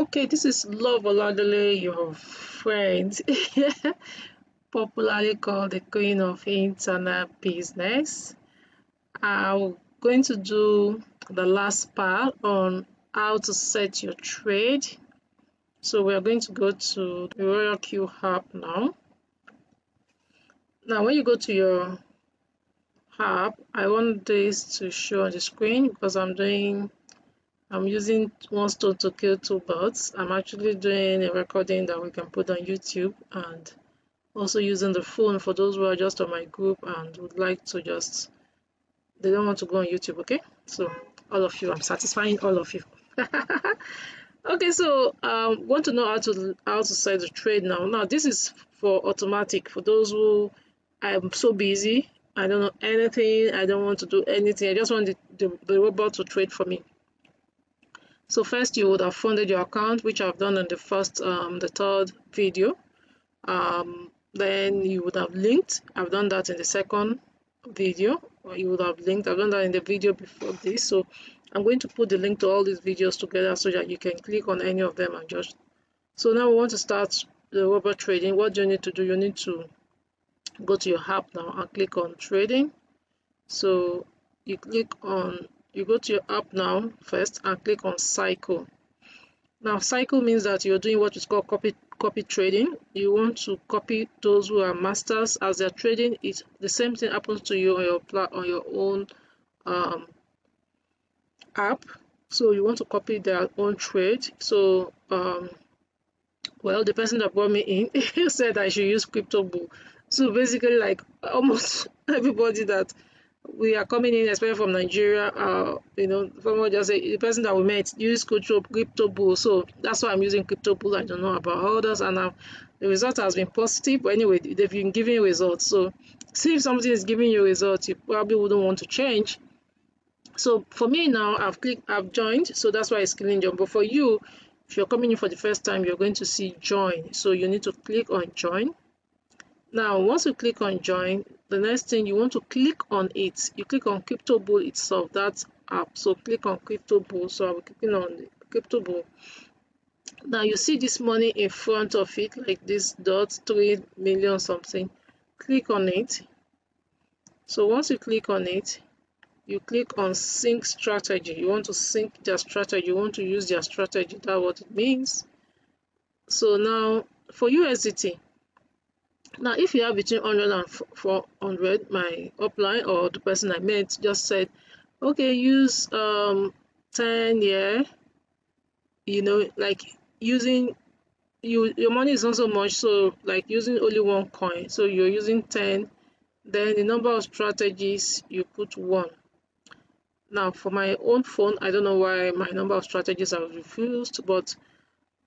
Okay, this is Love Oladele, your friend, popularly called the Queen of Internet Business. I'm going to do the last part on how to set your trade. So we're going to go to the RoyalQ app now. Now, when you go to your app, I want this to show on the screen because I'm using one stone to kill two birds. I'm actually doing a recording that we can put on YouTube, and also using the phone for those who are just on my group and would like to they don't want to go on YouTube. Okay, so all of you, I'm satisfying all of you. Okay, so want to know how to set the trade now. Now this is for automatic, for those who I'm so busy, I don't know anything, I don't want to do anything, I just want the robot to trade for me. So first you would have funded your account, which I've done in the third video. Then you would have linked. I've done that in the second video. Or you would have linked. I've done that in the video before this. So I'm going to put the link to all these videos together so that you can click on any of them and just. So now we want to start the robot trading. What do you need to do? You need to go to your app now and click on trading. So you go to your app now first and click on cycle. Now cycle means that you're doing what is called copy trading. You want to copy those who are masters as they're trading. It's the same thing happens to you on your own app. So you want to copy their own trade. So well, the person that brought me in said I should use Crypto Bull. So basically, like almost everybody that we are coming in, especially from Nigeria, someone just say the person that we met use Crypto Bull. So that's why I'm using Crypto Bull. I don't know about others, and the result has been positive. But anyway, they've been giving results. So see, if something is giving you results, you probably wouldn't want to change. So for me now, I've joined, so that's why it's killing join. But for you, if you're coming in for the first time, you're going to see join. So you need to click on join. Now, once you click on join, the next thing you want to click on it, you click on Crypto Bull itself, that app. So click on Crypto Bull. So I'll be clicking on the Crypto Bull. Now you see this money in front of it, like this .3 million something. Click on it. So once you click on it, you click on sync strategy. You want to sync their strategy. You want to use their strategy. That's what it means. So now for USDT. Now, if you have between 100 and 400, my upline or the person I met just said, okay, use 10 here, like using your money is not so much, so like using only one coin, so you're using 10, then the number of strategies you put 1. Now for my own phone, I don't know why my number of strategies are refused, but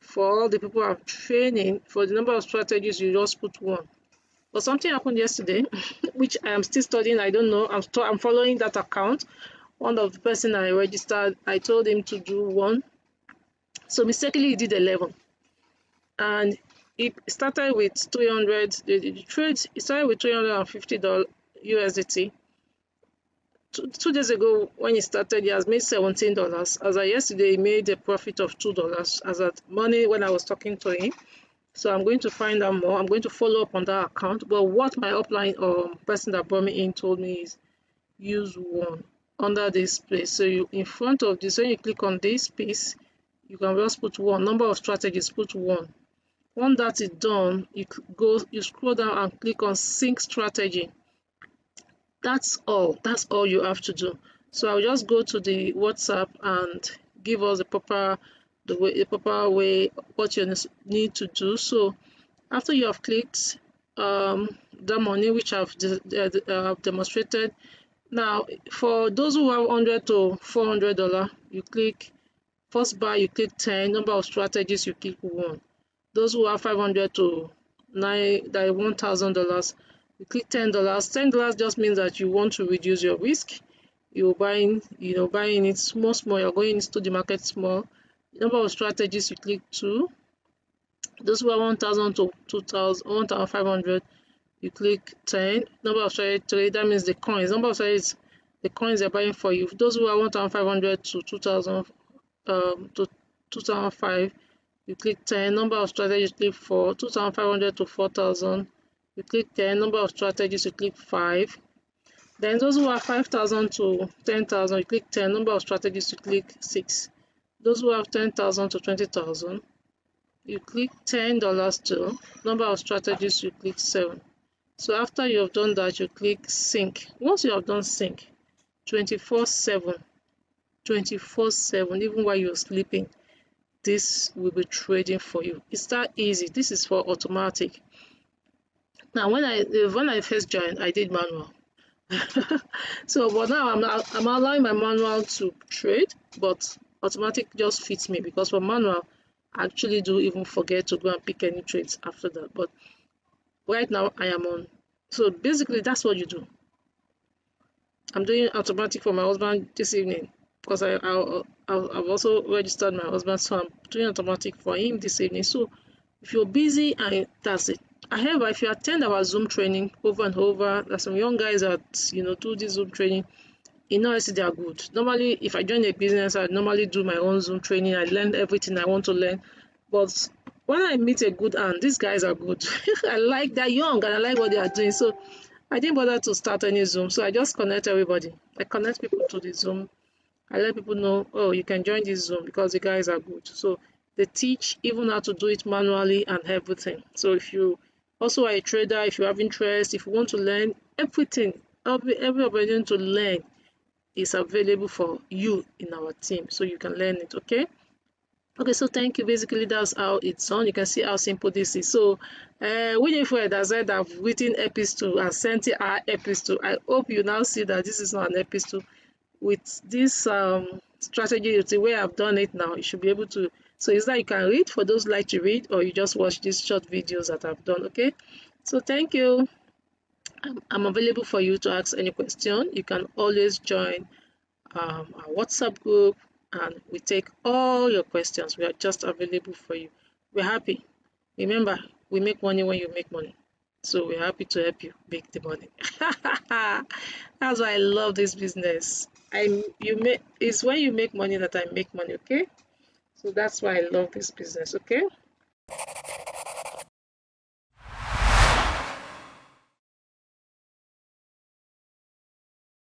for all the people I'm training, for the number of strategies you just put 1. But something happened yesterday, which I am still studying. I don't know. I'm following that account. One of the person I registered, I told him to do 1. So mistakenly he did 11. And it started with 300. The trade started with $350 USDT. 2 days ago when he started, he has made $17. As of yesterday, he made a profit of $2 as at money when I was talking to him. So I'm going to find out more. I'm going to follow up on that account. But what my upline or person that brought me in told me is use 1 under this place. So you in front of this, when you click on this piece, you can just put 1. Number of strategies, put 1. Once that is done, you scroll down and click on sync strategy. That's all. That's all you have to do. So I'll just go to the WhatsApp and give us the proper way what you need to do. So after you have clicked the money which I've demonstrated, now for those who have $100 to $400, you click first buy, you click 10. Number of strategies, you click 1. Those who have $500 to $1,000, you click $10. $10 just means that you want to reduce your risk. You're buying it small. You're going into the market small. Number of strategies, you click 2. Those who are 1,000 to 2,000, 1,500, you click 10. Number of strategies, 3. That means the coins. Number of strategies, the coins they're buying for you. Those who are 1,500 to 2,000 to 2,005, you click 10. Number of strategies, you click 4. 2,500 to 4,000, you click 10. Number of strategies, you click 5. Then those who have 5,000 to 10,000, you click 10. Number of strategies, you click 6. Those who have 10,000 to 20,000, you click $10 to. Number of strategies, you click 7. So after you have done that, you click sync. Once you have done sync, 24/7, 24/7, even while you're sleeping, this will be trading for you. It's that easy. This is for automatic. Now, when I first joined, I did manual. So, but now I'm allowing my manual to trade, but automatic just fits me, because for manual, I actually do even forget to go and pick any trades after that. But right now, I am on. So basically, that's what you do. I'm doing automatic for my husband this evening, because I've also registered my husband, so I'm doing automatic for him this evening. So if you're busy, and that's it. However, if you attend our Zoom training over and over, there's some young guys that do this Zoom training. I see they are good. Normally, if I join a business, I normally do my own Zoom training. I learn everything I want to learn. But when I meet a good hand, these guys are good. I like they're young and I like what they are doing. So I didn't bother to start any Zoom. So I just connect everybody. I connect people to the Zoom. I let people know, oh, you can join this Zoom because the guys are good. So they teach even how to do it manually and everything. So if you also are a trader, if you have interest, if you want to learn everything, every opportunity to learn is available for you in our team, so you can learn it. Okay, so thank you. Basically, that's how it's done. You can see how simple this is. So Winifred has said I've written epistle and sent her epistle. I hope you now see that this is not an epistle. With this strategy, the way I've done it now, you should be able to. So it's that you can read, for those who like to read, or you just watch these short videos that I've done. Okay, so thank you. I'm available for you to ask any question. You can always join our WhatsApp group, and we take all your questions. We are just available for you. We're happy. Remember, we make money when you make money. So we're happy to help you make the money. That's why I love this business. It's when you make money that I make money, okay? So that's why I love this business, okay?